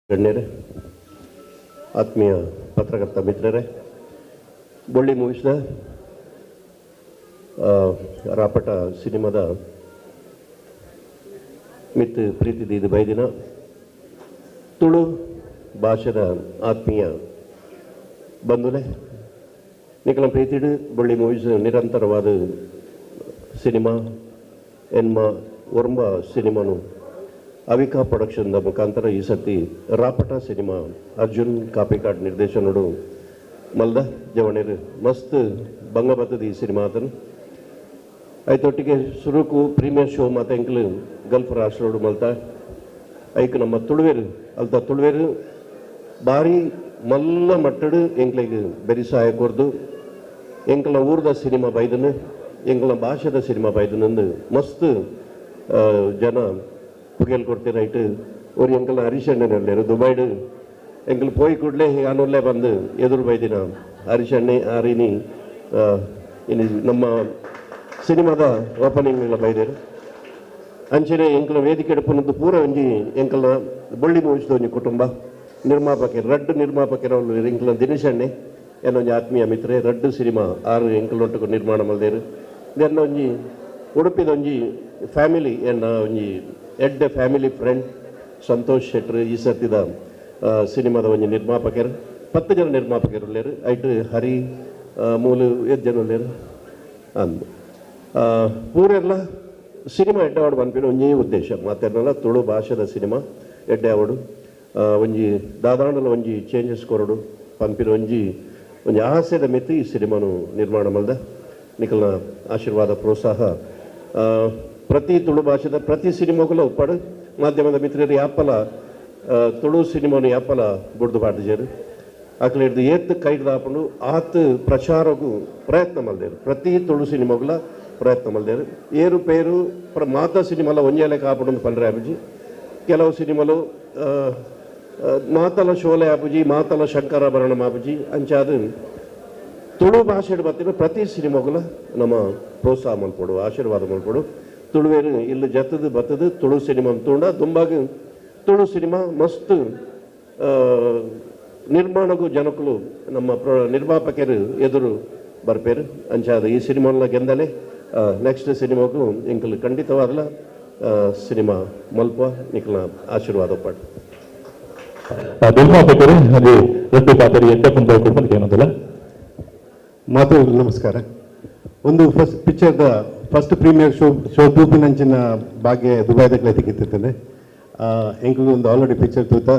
ಗಣ್ಯರೇ, ಆತ್ಮೀಯ ಪತ್ರಕರ್ತ ಮಿತ್ರರೇ, ಬೊಳ್ಳಿ ಮೂವೀಸ್ನ ರಾಪಟ ಸಿನಿಮಾದ ಮಿತ್ ಪ್ರೀತಿ ಇದು ಬೈದಿನ ತುಳು ಭಾಷೆದ ಆತ್ಮೀಯ ಬಂಧುಲೆ ನಿಖಲ ಪ್ರೀತಿಡು ಬೊಳ್ಳಿ ಮೂವೀಸ್ ನಿರಂತರವಾದ ಸಿನಿಮಾ ಎನ್ಮ ಒರ್ಮ ಸಿನಿಮಾನು ಅವಿಕಾ ಪ್ರೊಡಕ್ಷನ್ದ ಮುಖಾಂತರ ಈ ಸರ್ತಿ ರಾಪಟ ಸಿನಿಮಾ ಅರ್ಜುನ್ ಕಾಪಿಕಾಡ್ ನಿರ್ದೇಶನಡು ಮಲ್ದ ಜವಣೇರು ಮಸ್ತ್ ಭಂಗ ಬರ್ತದ ಈ ಸಿನಿಮಾ ಅದನ್ನು ಐತೊಟ್ಟಿಗೆ ಸುರುಕು ಪ್ರೀಮಿಯರ್ ಶೋ ಮತ್ತು ಎಂಕ್ಲು ಗಲ್ಫ್ ರಾಷ್ಟ್ರೋಡು ಮಲ್ತ ಐಕ್ ನಮ್ಮ ತುಳುವೇರು ಅಲ್ತ ತುಳುವೇರು ಭಾರಿ ಮಲ್ಲ ಮಟ್ಟಡು ಎಂಕ್ಲಿಗೆ ಬೆರಿ ಸಹಾಯ ಕೊರ್ದು ಎಂಕಲ ಊರ್ದ ಸಿನಿಮಾ ಬೈದನು ಎಂಕಲ ಭಾಷೆದ ಸಿನಿಮಾ ಬೈದನಂದು ಮಸ್ತ್ ಜನ ಪುಗೆಲ್ ಕೊಡ್ತೀರಾಯ್ತು ஒரு ಎಂಕಲ್ ಹರಿಶಣ್ಣನಲ್ಲೇರು ದುಬೈಡು ಎಂಕಲ್ ಪೋಯ್ ಕೂಡಲೇ ಆನೊಲ್ಲೇ ಬಂದು ಎದುರು ಬೈದಿನ ಹರಿಶಣ್ಣೆ ಆರಿನಿ ಇನ್ನು ನಮ್ಮ ಸಿನಿಮಾದ ಓಪನಿಂಗ್ ಬೈದೇರು ಅಂಚನೆ ಎಂಕಲ ವೇದಿಕೆ ಎಡಪನದ್ದು ಪೂರ ಒಂಜಿ ಎಂಕಲ್ನ ಬೊಳ್ಳಿ ಮೂವಿಸ್ದ ಒಂಜಿ ಕುಟುಂಬ ನಿರ್ಮಾಪಕರು ರಡ್ಡು ನಿರ್ಮಾಪಕರು ಎಂಕಲ್ನ ದಿನೇಶಣ್ಣೆ ಏನೊಂಜಿ ಆತ್ಮೀಯ ಮಿತ್ರೆ ರಡ್ಡು ಸಿನಿಮಾ 6 ಎಂಕಲೊಟ್ಟಿಗೆ ನಿರ್ಮಾಣ ಮಲ್ದೇರು ಇದನ್ನ ಒಂಜಿ ಉಡುಪಿದ ಒಂಜಿ ಫ್ಯಾಮಿಲಿ ಎನ್ನ ಒಂಜಿ ಎಡ್ಡ ಫ್ಯಾಮಿಲಿ ಫ್ರೆಂಡ್ ಸಂತೋಷ್ ಶೆಟ್ರ್ ಈ ಸರ್ತಿದ ಸಿನಿಮಾದ ಒಂಜಿ ನಿರ್ಮಾಪಕರು 10 ಜನ ನಿರ್ಮಾಪಕರು ಉಳ್ಳೇರು ಐಟ್ ಹರಿ ಮೂಲು 7 ಜನ ಉಳ್ಳೇರು ಅಂದು ಪೂರೆಲ್ಲ ಸಿನಿಮಾ ಎಡ್ಡೆ ಆವಡು ಬಂದ್ಬಿಟ್ಟು ಒಂಜೇ ಉದ್ದೇಶ ಮಾತಾಡಲ್ಲ ತುಳು ಭಾಷೆದ ಸಿನಿಮಾ ಎಡ್ಡೆ ಆವಡು ಒಂಜಿ ದಾದಾಂಡಲ ಒಂಜಿ ಚೇಂಜಸ್ ಕೊರಡು ಪಂಪಿನ ಒಂಜಿ ಆಸೆದ ಮೆತ್ತಿ ಈ ಸಿನಿಮಾನು ನಿರ್ಮಾಣ ಮಲ್ದ ನಿಖಲ್ನ ಆಶೀರ್ವಾದ ಪ್ರೋತ್ಸಾಹ ಪ್ರತಿ ತುಳು ಭಾಷೆದ ಪ್ರತಿ ಸಿನಿಮಾಗಲ ಉಪ್ಪಾಡು ಮಾಧ್ಯಮದ ಮಿತ್ರರು ಯಾಪಲ ತುಳು ಸಿನಿಮಾನು ಯಾಪಲ ಬುಡ್ದು ಪಾಡ್ದಿಜರು ಅಕ್ಲ ಹಿಡ್ದು ಏತ್ ಕೈಡ್ದು ಹಾಕೊಂಡು ಆತ್ ಪ್ರಚಾರಗೂ ಪ್ರಯತ್ನ ಮಲ್ದೇರು ಪ್ರತಿ ತುಳು ಸಿನಿಮಾಗಲ ಪ್ರಯತ್ನ ಮಲ್ದೇರು ಏರು ಪೇರು ಮಾತ ಸಿನಿಮಾಲ ಒಂಜೇಲೆ ಕಾಪಡು ಪಂಡ್ರೆ ಆಪುಜಿ ಕೆಲವು ಸಿನಿಮಾಲು ಮಾತಲ ಶೋಲೆ ಆಪುಜಿ ಮಾತಲ ಶಂಕರಾಭರಣ ಆಪುಜಿ ಅಂಚಾದ ತುಳು ಭಾಷೆ ಬತ್ತಿನ ಪ್ರತಿ ಸಿನಿಮಾಗಲ ನಮ್ಮ ಪ್ರೋತ್ಸಾಹ ಮಲ್ಪಡು ಆಶೀರ್ವಾದ ಮಲ್ಪಡು ತುಳುವೇರು ಇಲ್ಲಿ ಜತ್ತದು ಬತ್ತದು ತುಳು ಸಿನಿಮಾ ತೋಂಡ ದುಂಬಾಗ ತುಳು ಸಿನಿಮಾ ಮಸ್ತ್ ನಿರ್ಮಾಣಗೂ ಜನಕಲು ನಮ್ಮ ನಿರ್ಮಾಪಕರು ಎದುರು ಬರ್ಪೇರು ಅಂಚಾದ ಈ ಸಿನಿಮಾನ ಗೆಂದಲೇ ನೆಕ್ಸ್ಟ್ ಸಿನಿಮಾಗೂ ಇಂಕಲು ಖಂಡಿತವಾದಲ ಸಿನಿಮಾ ಮಲ್ಪ ನಿಖಲ ಆಶೀರ್ವಾದ ಪಟ್ಟು ನಿರ್ಮಾಪಕರು ಅಲ್ಲಿ ರಟ್ಟು ಪಾತರಿ ಎಂತ ಮಾತು ನಮಸ್ಕಾರ ಒಂದು ಫಸ್ಟ್ ಪಿಕ್ಚರ್ದ ಫಸ್ಟ್ ಪ್ರೀಮಿಯರ್ ಶೋ ತೂಪಿನಂಚಿನ ಭಾಗ್ಯ ದುಬೈದಾಗಲೇ ತೆಗಿತಿದ್ದೇನೆ ಎಂಕ್ಲು ಒಂದು ಆಲ್ರೆಡಿ ಪಿಕ್ಚರ್ ತೂತ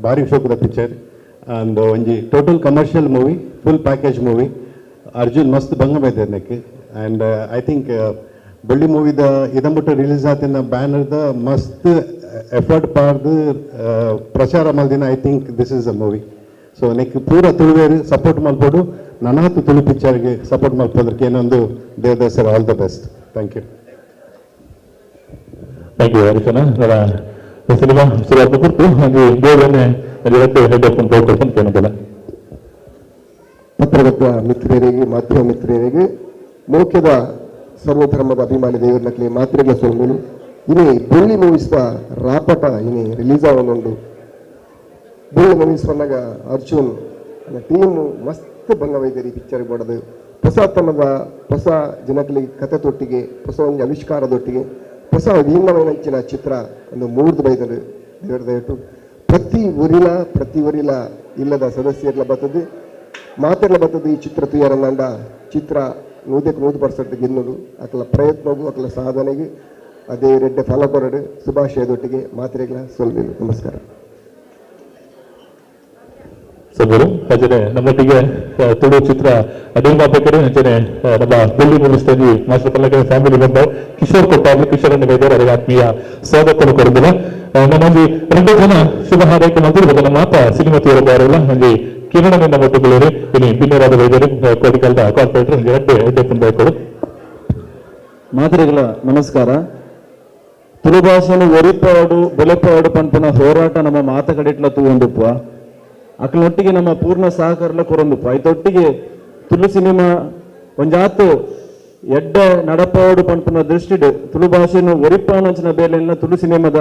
ಭಾರಿ ಶೋ ಕೂಡ ಪಿಕ್ಚರ್ ಅಂಡ್ ಒಂಜಿ total commercial movie full package movie Arjun ಮಸ್ತ್ ಭಂಗ ಬೈದರ್ನಕ್ಕೆ ಆ್ಯಂಡ್ ಐ ಥಿಂಕ್ ಬಳ್ಳಿ ಮೂವಿದ ಇದನ್ಬಿಟ್ಟು ರಿಲೀಸ್ ಆತಿನ ಬ್ಯಾನರ್ದ ಮಸ್ತ್ ಎಫರ್ಟ್ ಪಾಡ್ದು ಪ್ರಚಾರ ಮಲ್ದಿನ I think this is a movie so ನೆಕ್ ಪೂರ ತುಳುವೇರು ಸಪೋರ್ಟ್ ಮಲ್ಪೋಡು ನನಾತು ತುಳು ಪಿಕ್ಚರ್ಗೆ ಸಪೋರ್ಟ್ ಮಲ್ಪೋದ್ರಕ್ಕೆ ಏನೊಂದು ದೇವದ sir all the best thank you ಹರಿಶನ ಸಿನಿಮಾ ಶುರುವಾದ ಕುರಿತು ಹಾಗೆ ದೇವರನ್ನೇ ಹೆಡ್ ಆಫ್ ಕೇಳೋದಿಲ್ಲ ಪತ್ರಕರ್ತ ಮಿತ್ರರಿಗೆ ಮಾಧ್ಯಮ ಮಿತ್ರರಿಗೆ ಮೋಖ್ಯದ ಸರ್ವಧರ್ಮದ ಅಭಿಮಾನಿ ದೇವರನಕ್ಲಿ ಮಾತ್ರೆಗಳ ಸೋಮಲು ಇನಿ ಬೊಳ್ಳಿ ಮೂವಿಸ್ದ ರಾಪಟ ಇನಿ ರಿಲೀಸ್ ಆಗೋನುಂಡು ಬೊಳ್ಳಿ ಮೂವೀಸ್ ಬಂದಾಗ ಅರ್ಜುನ್ ಟೀಮ್ ಮಸ್ತ್ ಭಂಗವೈದ್ಯರಿ ಪಿಕ್ಚರ್ ಬಡದು ಹೊಸತನದ ಹೊಸ ಜನಗಳಿಗೆ ಕತೆ ತೊಟ್ಟಿಗೆ ಹೊಸ ಒಂದು ಆವಿಷ್ಕಾರದೊಟ್ಟಿಗೆ ಹೊಸ ವಿಭಿನ್ನವೈನಂಚಿನ ಚಿತ್ರ ಒಂದು ಮೂರ್ದು ಬೈದರು ದೇವರ ದಯವಿಟ್ಟು ಪ್ರತಿ ಊರಿಲ ಇಲ್ಲದ ಸದಸ್ಯರ್ಲ ಬರ್ತದೆ ಮಾತೆಲ್ಲ ಬರ್ತದೆ ಈ ಚಿತ್ರ ತುಯಾರನ್ನಂಡ ಚಿತ್ರ 100% ಗೆನ್ನೋದು ಅಕಲ ಪ್ರಯತ್ನಗೂ ಅಕಲ ಸಾಧನೆಗೆ ಅದೇ ರೆಡ್ಡೆ ಫಲ ಕೊರಡು ಶುಭಾಶಯದೊಟ್ಟಿಗೆ ಮಾತ್ರೆಗಳ ಸೊಲ್ವೇನು ನಮಸ್ಕಾರ ಸರ್ ಹಾಗೆ ನಮ್ಮೊಟ್ಟಿಗೆ ತುಳು ಚಿತ್ರ ನಿರ್ಮಾಪಕರು ಹಾಗೆ ನಮ್ಮ ಬೊಳ್ಳಿ ಮೂವಿಸ್ತಾಗಿ ಮಾಸ್ಟರ್ ಪಲ್ಲಕ್ಕ ಫ್ಯಾಮಿಲಿ ಮೆಂಬರ್ ಕಿಶೋರ್ ಕೊಟ್ಟಾರ್ಲು ಕಿಶೋರನ್ನು ಬೇರೆ ಅವರ ಆತ್ಮೀಯ ಸ್ವಾಗತವನ್ನು ಕೊಡುದಿಲ್ಲ ನಮ್ಮಲ್ಲಿ 2 ಜನ ಶುಭ ಹಾರೈಕೆ ಮಾಡಿರ್ಬೋದು ನಮ್ಮ ಮಾತ ಸಿನಿಮಾ ತೋರಬಾರಲ್ಲ ಹಾಗೆ ಕಿರಣನ ನಮ್ಮೊಟ್ಟಿಗೆ ಇನ್ನು ಭಿನ್ನರಾದ ವೈದ್ಯರು ಕೋಟಿಕಲ್ದ ಕಾರ್ಪೊರೇಟರ್ ಹೆಡ್ಡೆ ಮಾತ್ರೆಗಳ ನಮಸ್ಕಾರ ತುಳು ಭಾಷೆಯನ್ನು ಒರಿಪಾಡು ಬೆಲೆಪಾಡು ಪಂಪನ ಹೋರಾಟ ನಮ್ಮ ಮಾತ ಕಡಿಟ್ಲ ತೂಂದುಪ್ಪ ಅಕ್ಲೊಟ್ಟಿಗೆ ನಮ್ಮ ಪೂರ್ಣ ಸಹಕಾರಲ ಕೊರೊಂದುಪ್ಪ ಐತೊಟ್ಟಿಗೆ ತುಳು ಸಿನಿಮಾ ಒಂಜಾತು ಎಡ್ಡ ನಡಪಾಡು ಪಂಪನ ದೃಷ್ಟಿಡು ತುಳು ಭಾಷೆಯನ್ನು ಒರಿಪಾನಂಚಿನ ಬೇಲೆಲ್ಲ ತುಳು ಸಿನಿಮಾದ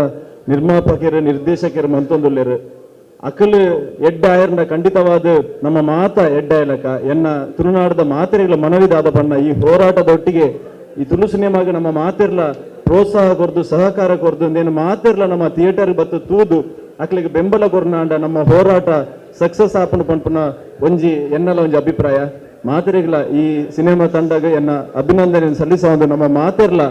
ನಿರ್ಮಾಪಕರು ನಿರ್ದೇಶಕರು ಮಂತೊಂದುಲ್ಲೇರು ಅಕಲ್ ಎಡ್ಡ ಆಯರ್ನ ಖಂಡಿತವಾದ ನಮ್ಮ ಮಾತ ಎಡ್ಡ ಇಲಕ ಎನ್ನ ತುಳುನಾಡದ ಮಾತೆರೆಗಳ ಮನವಿದಾದ ಬಣ್ಣ ಈ ಹೋರಾಟದೊಟ್ಟಿಗೆ ಈ ತುಳು ಸಿನಿಮಾಗೆ ನಮ್ಮ ಮಾತೆರ್ಲ ಪ್ರೋತ್ಸಾಹ ಕೊರ್ದು ಸಹಕಾರ ಕೊರ್ದು ಏನು ಮಾತೆರ್ಲ ನಮ್ಮ ಥಿಯೇಟರ್ ಬತ್ತು ತೂದು ಅಕ್ಲಿಗೆ ಬೆಂಬಲ ಕೊರ್ನಾಂಡ ನಮ್ಮ ಹೋರಾಟ ಸಕ್ಸಸ್ ಆಪನ ಪಂಪನ ಒಂಜಿ ಎನ್ನಲ ಒಂಜಿ ಅಭಿಪ್ರಾಯ ಮಾತೆರೆಗಳ ಈ ಸಿನಿಮಾ ತಂಡಗ ಎನ್ನ ಅಭಿನಂದನೆ ಸಲ್ಲಿಸುವುದು ನಮ್ಮ ಮಾತೆರ್ಲ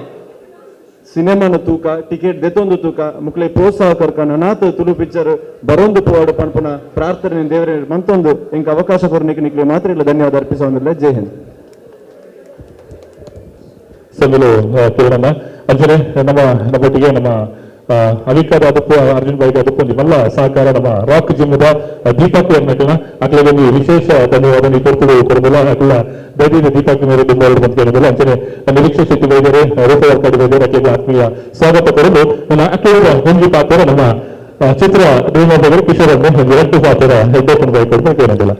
ಸಿನಿಮಾನ ತೂಕ ಟಿಕೆಟ್ ದೆತ್ತೊಂದು ತೂಕ ಮುಕ್ಲೆ ಪ್ರೋತ್ಸಾಹ ಕೊರ್ಕ ನನಾತ್ ತುಳು ಪಿಕ್ಚರ್ ಬರೊಂದು ಪೋವಾಡು ಪಂಪನ ಪ್ರಾರ್ಥನೆ ದೇವರೇ ಮಂತೊಂದು ಇಂಕ ಅವಕಾಶ ಕೊರ್ನಿಕ್ಕೆ ನಿಕ್ಲೆ ಮಾತ್ರ ಇಲ್ಲ ಧನ್ಯವಾದ ಅರ್ಪಿಸುವುದಿಲ್ಲ. ಜೈ ಹಿಂದ್. ಸಭೆಲು ಕಿರಣಣ್ಣ ಅಂಚನೆ ನಮ್ಮೊಟ್ಟಿಗೆ ನಮ್ಮ ಅವಿಕಾರ ಅದಕ್ಕೂ ಅರ್ಜುನ್ ಬಾಯಿಗೆ ಅದಕ್ಕೂ ನಿಮ್ಮೆಲ್ಲ ಸಹಕಾರ ನಮ್ಮ ರಾಕ್ ಜಿಮ್ಮದ ದೀಪಕ್ ಅನ್ನೋಣ ಅಕ್ಲಗೊಂದು ವಿಶೇಷ ಧನ್ಯವಾದ ನೀವು ಕೊಡ್ತಿಲ್ಲ ಅಕ್ಲ ದೈದಿಕ ದೀಪಕ್ ಮೇಲೆ ತುಂಬ ಬಂದಿಲ್ಲ ಅಂಚನೆ ನಿರೀಕ್ಷೆ ಶಕ್ತಿ ವೈದ್ಯರೇ ರೂಪ ವರ್ಕಾಡಿ ವೈದ್ಯರು ಅಕ್ಲಿಗೆ ಆತ್ಮೀಯ ಸ್ವಾಗತ ಕೊಡಲು ನನ್ನ ಅಕ್ಲಿಗೆ ಹೊಂದಿ ಪಾತ್ರ ನಮ್ಮ ಚಿತ್ರ ನಿರ್ಮಾಪಕರು ಕಿಶೋರನ್ನು ಒಂದು 2 ಪಾತ್ರ ಹೆಡ್ಡಪ್ಪನ ಬಾಯಿ ಕೊಡ್ಬೇಕು ಏನಂದಿಲ್ಲ.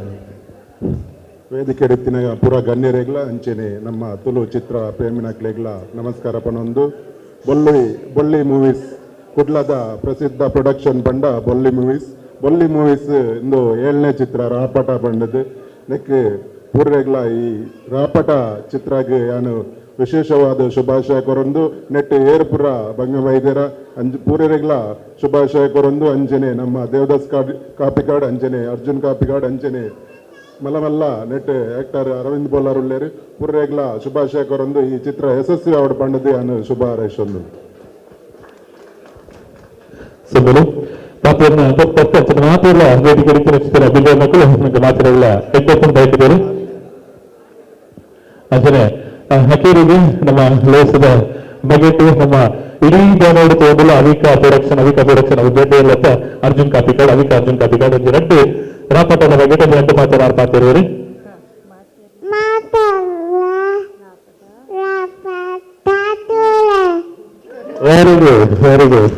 ವೇದಿಕೆ ಎತ್ತಿನ ಪೂರ ಗಣ್ಯರೇಗ್ಲ ಅಂಚೆನೆ ನಮ್ಮ ತುಳು ಚಿತ್ರ ಪ್ರೇಮಿನಕ್ಲೆಗ್ಲ ನಮಸ್ಕಾರ ಪನೊಂದು ಬೊಳ್ಳಿ ಮೂವೀಸ್ ಕುಡ್ಲದ ಪ್ರಸಿದ್ಧ ಪ್ರೊಡಕ್ಷನ್ ಬಂಡ ಬೊಳ್ಳಿ ಮೂವೀಸ್ ಇಂದು 7ನೇ ಚಿತ್ರ ರಾಪಟ ಬಂಡದು ನೆಕ್ ಪೂರ್ರೆಗ್ಲ ಈ ರಾಪಟ ಚಿತ್ರಗೆ ಯಾನು ವಿಶೇಷವಾದ ಶುಭಾಶಯ ಕೊರೊಂದು ನೆಟ್ ಏರ್ಪುರ ಬಂಗವೈದ್ಯರ ಪೂರೆಗ್ಲ ಶುಭಾಶಯ ಕೊರೊಂದು ಅಂಜನೆ ನಮ್ಮ ದೇವದಾಸ್ ಕಾಪಿಕಾಡ್ ಅಂಜನೆ ಅರ್ಜುನ್ ಕಾಪಿಕಾಡ್ ಅಂಜನೆ ಮಲಮಲ್ಲ ನೆಟ್ ಆಕ್ಟರ್ ಅರವಿಂದ್ ಬೋಲಾರ್ ಉಳ್ಳೇರು ಪೂರ್ರೆಗ್ಲ ಶುಭಾಶಯ ಕೊರೊಂದು ಈ ಚಿತ್ರ ಯಶಸ್ವಿ ಆವಡ್ ಪಂಡದು ಯಾನು ಶುಭ ಹಾರೈಸೊಂದು. ಸಭೆಲು ಮಾತನ್ನ ಮಾತೆಲ್ಲ ವೇದಿಕೆ ಚಿತ್ರ ಬಿಲ್ಲೆ ಮಕ್ಕಳು ನಮಗೆ ಮಾತೆಲ್ಲ ಹೆಡ್ಡಪ್ಪನ ಬಯಕಿದ್ದಾರೆ ಅಂಚನೆ ಹಕೇರಿಗೆ ನಮ್ಮ ಲೇಸದ ಬಗೆಟ್ಟು ನಮ್ಮ ಇಡೀ ಬ್ಯಾನೋಡ್ ತಗೊಂಡಿಲ್ಲ ಅವಿಕ ಪ್ರೊಡಕ್ಷನ್ ಉದ್ದೇಶ ಅರ್ಜುನ್ ಕಾಪಿಕಾಡ್ ಅರ್ಜುನ್ ಕಾಪಿಕಾಡ್ ಒಂದು 2 ರಾಪಟನ ಬಗೆಟ್ 2 ಮಾತಾಡ ಪಾತಿರುವರಿ ವೆರಿ ಗುಡ್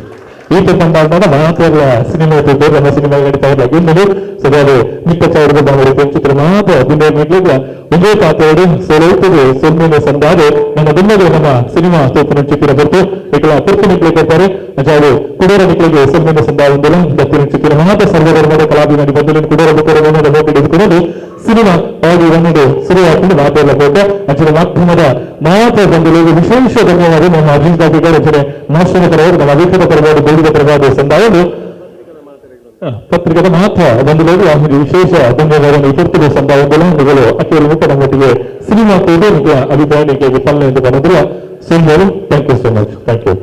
ಈತ ಸಂಭಾಷಣೆ ಮಾತ್ರ ಸಿನಿಮಾ ನಮ್ಮ ಸಿನಿಮಾ ನಡೀತಾ ಇದ್ದು ಸರಿಯಾದ 20,000 ಬಂಗಾಳಿ ಚಿತ್ರ ಮಾತ್ರ ಅಭಿನಯ ಒಂದೇ ಪಾತ್ರೋಡು ಸೊಲುತ್ತದೆ ಸೊನ್ನೆ ಸಂದಾದೆ ನನ್ನ ದುಮ್ಮದೆ ನಮ್ಮ ಸಿನಿಮಾ ತೋಪನ ಚಿತ್ರ ಬರ್ತು ಇಕಲ ಪುರ್ತು ನಿಕ್ಲೆ ಕೊಡ್ತಾರೆ ಅಜಾಡು ಕುಡೂರ ನಿಕ್ಲೆಗೆ ಸೊನ್ನೆ ಸಂದಾ ಒಂದಲ್ಲ ದತ್ತಿನ ಚಿತ್ರ ಮಾತ್ರ ಸರ್ವಧರ್ಮದ ಕಲಾಭಿಮಾನಿ ಬಂಧುಗಳನ್ನು ಕುಡೂರ ಬುಕ್ಕರವನ್ನು ನೋಟಿ ಹಿಡಿದುಕೊಂಡು ಸಿನಿಮಾ ಆಗಿ ಒಂದೆಡೆ ಶುರುವಾಕೊಂಡು ಮಾತೆಲ್ಲ ಕೊಟ್ಟ ಅಂಚಿನ ಮಾಧ್ಯಮದ ಮಾತ್ರ ಬಂಧುಗಳಿಗೆ ವಿಶೇಷ ಧನ್ಯವಾದ ನಮ್ಮ ಅರ್ಜುನ್ ಕಾಪಿಕಾಡ್ ಅಂಚನೆ ಮಾಸ್ಟರ್ ಪರವಾದ ನಮ್ಮ ಅಭಿಕೃತ ಪರವಾದ ಬೇಡಿಕೆ ಪರವಾದ ಸಂದಾಯರು ಪತ್ರಿಕೆದ ಮಾತ್ರ ಬಂಧುಗಳು ಅವರಿಗೆ ವಿಶೇಷ ಧನ್ಯವಾದ ಇಪ್ಪತ್ತು ಸಂಭಾವನೆಗಳು ನಿಗಳು ಅಕ್ಕೇರು ಮುಟ್ಟ ನಮ್ಮೊಟ್ಟಿಗೆ ಸಿನಿಮಾ ಕೂಡ ಅಭಿಪ್ರಾಯಕ್ಕೆ ವಿಫಲ ಎಂದು ಬಂದಿಲ್ಲ. ಸೋಮವಾರ thank you so much. Thank you.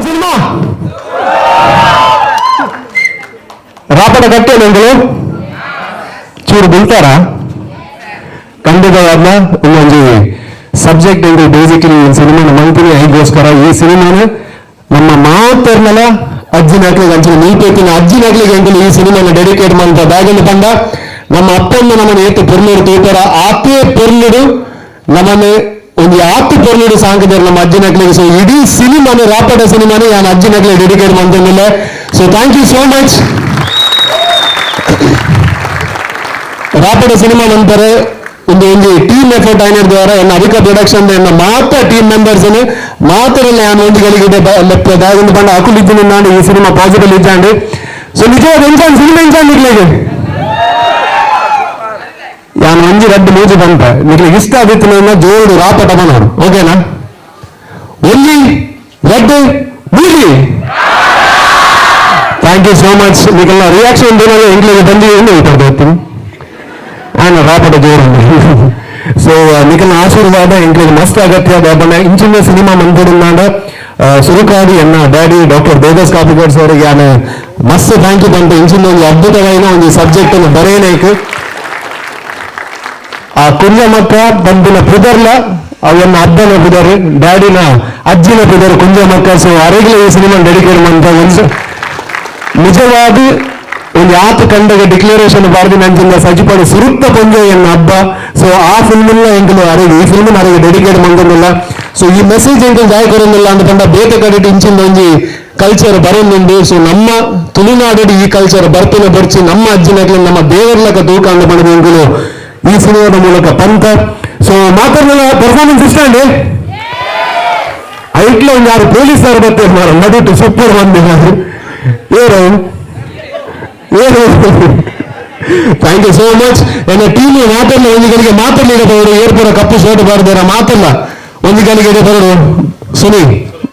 Cinema Rapata ಕಟ್ಟೆ ನಿಂಗಳು ಚೂರು ಬಿಡ್ತಾರ ಖಂಡಿತವಾದ ಇನ್ನೊಂದು ಸಬ್ಜೆಕ್ಟ್ ಎಂದು ಬೇಸಿಕಲಿ ಈ ಸಿನಿಮಾನ ಮಂತ್ರಿ ಐಗೋಸ್ಕರ ಈ ಸಿನಿಮಾನ ನಮ್ಮ ಮಾತರ್ನಲ್ಲ ಅಜ್ಜಿನಕ್ಲಿಗೆ ಅಂಚಿನ ನೀಟೆತ್ತಿನ ಅಜ್ಜಿನಕ್ಲಿಗೆ ಅಂತೇಳಿ ಈ ಸಿನಿಮಾನ ಡೆಡಿಕೇಟ್ ಮಾಡಿದ ಬ್ಯಾಗಲ್ಲಿ ಬಂದ ನಮ್ಮ ಅಪ್ಪನ್ನು ನಮ್ಮನ್ನು ಏತು ಪೊರ್ಲೂರು ತೂತಾರ ಆತೇ ಪೊರ್ಲುಡು ನಮ್ಮನ್ನು ಒಂದು ಆತು ಪೊರ್ಲುಡು ಸಾಂಕದಾರ ನಮ್ಮ ಅಜ್ಜಿನಕ್ಲಿಗೆ. ಸೊ ಇಡೀ ಸಿನಿಮಾನ ರಾಪಟ ಸಿನಿಮಾನ ನಾನು ಅಜ್ಜಿನಕ್ಲಿಗೆ ಡೆಡಿಕೇಟ್ ಮಾಡ್ತಿಲ್ಲ. So thank you so much. Rapata cinema ನಂತರ ಒಂದು ಟೀಮ್ ಎಫರ್ಟ್ ಆಗಿದ್ದಾರೆ ಎನ್ನ ಅಧಿಕ ಪ್ರೊಡಕ್ಷನ್ ಎನ್ನ ಮಾತ್ರ ಟೀಮ್ ಮೆಂಬರ್ಸ್ ಮಾತ್ರ ನಾನು ಒಂದು ಗಳಿಗೆ ದಾಗೊಂಡು ಬಂದು ಹಾಕೊಂಡಿದ್ದೀನಿ ನಾನು ಈ ಸಿನಿಮಾ ಪಾಸಿಬಲ್ ಇದ್ದಾಂಡು. ಸೊ ನಿಜವಾದ ಎಂಜಾಯ್ ಸಿನಿಮಾ ಎಂಜಾಯ್ ನಿಕ್ಲಿಗೆ ನಾನು ಒಂಜಿ 2 ಮೂಜು ಬಂತ ನಿಕ್ಲಿಗೆ ಇಷ್ಟ ಆಗಿತ್ತು ನನ್ನ ಜೋರು ರಾಪಟ ನೋಡು ಓಕೆನಾ ಒಲ್ಲಿ 2 ಮೂಜಿ. Thank you so much. ನಿಕ್ಕೆಲ್ಲ ರಿಯಾಕ್ಷನ್ ಎಂಗ್ಲಿಗೆ ಬಂದು ಹೇಳ್ತೀನಿ ನಾನು ರಾಪಟ ಜೋರು. ಸೊ ನಿಖಿಲ್ ಆಶೀರ್ವಾದ ಎಂಕ್ಲಿಗೆ ಮಸ್ತ್ ಅಗತ್ಯ ಬಣ್ಣ ಇಂಚಿನ ಸಿನಿಮಾ ಮಂತ್ರಿನಾಡ ಸುರುಕಾಡಿ ಎನ್ನ ಡ್ಯಾಡಿ ಡಾಕ್ಟರ್ ದೇವದಾಸ್ ಕಾಪಿಕಾಡ್ ಅವರಿಗೆ ನಾನು ಮಸ್ತ್ ಥ್ಯಾಂಕ್ ಯು ಬಂತು. ಇಂಚಿನ ಒಂದು ಅದ್ಭುತವಾದ ಒಂದು ಸಬ್ಜೆಕ್ಟ್ ಅನ್ನು ಬರೆಯಲೇಕು ಆ ಕುಂಜ ಮಕ್ಕ ಬಂದಿನ ಪುದರ್ಲ ಅವನ್ನ ಅಬ್ಬನ ಬಿದ್ದಾರೆ, ಡ್ಯಾಡಿನ ಅಜ್ಜಿನ ಬಿದ್ದಾರೆ ಕುಂಜ ಮಕ್ಕ. ಸೊ ಅರೆಗ್ಲೇ ಈ ಸಿನಿಮಾ ಡೆಡಿಕೇಟ್ ಅಂತ ಒಂದು ನಿಜವಾದ ಒಂದು ಆತ ಕಂಡಾಗ ಡಿಕ್ಲರೇಷನ್ ಬಾರ್ದು ನಂಚಿಂದ ಸಜ್ಜುಪಾಡು ಸುರುತ್ತ ಪಂಜೆ ಎನ್ನ ಹಬ್ಬ. ಸೊ ಆ ಫಿಲ್ಮ್ ಎಂಕಲು ಅರೆಗೆ ಈ ಫಿಲ್ಮ್ ಅರೆಗೆ ಡೆಡಿಕೇಟ್ ಮಂದಿಲ್ಲ. ಸೊ ಈ ಮೆಸೇಜ್ ಎಂಕಲು ಜಾಯ್ ಕೊರೊಂದಿಲ್ಲ ಅಂತ ಪಂಡ ಬೇತೆ ಕಡೆ ಇಂಚಿಂದ ಒಂಜಿ ಕಲ್ಚರ್ ಬರೋದುಂಡು. ಸೊ ನಮ್ಮ ತುಳುನಾಡು ಈ ಕಲ್ಚರ್ ಬರ್ತಿನ ಬರ್ಚಿ ನಮ್ಮ ಅಜ್ಜಿನಕ್ಲಿ ನಮ್ಮ ದೇವರ್ಲಕ ತೂಕ ಅಂದ ಪಡೆದ ಎಂಕಲು ಈ ಸಿನಿಮಾದ ಮೂಲಕ ಪಂತ. ಸೊ ಮಾತಾಡಲ್ಲ ಪರ್ಫಾರ್ಮೆನ್ಸ್ ಇಷ್ಟ ಅಂడి ಐಟ್ಲ ಒಂದು ಯಾರು ಪೊಲೀಸರು ಬರ್ತಾರೆ ಮಾರ ನಡಿಟ್ಟು ಸೂಪರ್ ಬಂದಿದ್ದಾರೆ ಏನು ಥ್ಯಾಂಕ್ ಯು ಸೋ ಮಚ್. ನನ್ನ ಟೀಮ್ ಮಾತಲ್ಲ ಒಂದು ಗಳಿಗೆ ಮಾತಲ್ಲಿಡಬಹುದು ಏರ್ಪುರ ಕಪ್ಪು ಶೋಟ್ ಬಾರ್ದಾರ ಮಾತಲ್ಲ ಒಂದು ಗಳಿಗೆ ಬರೋದು ಸುನಿ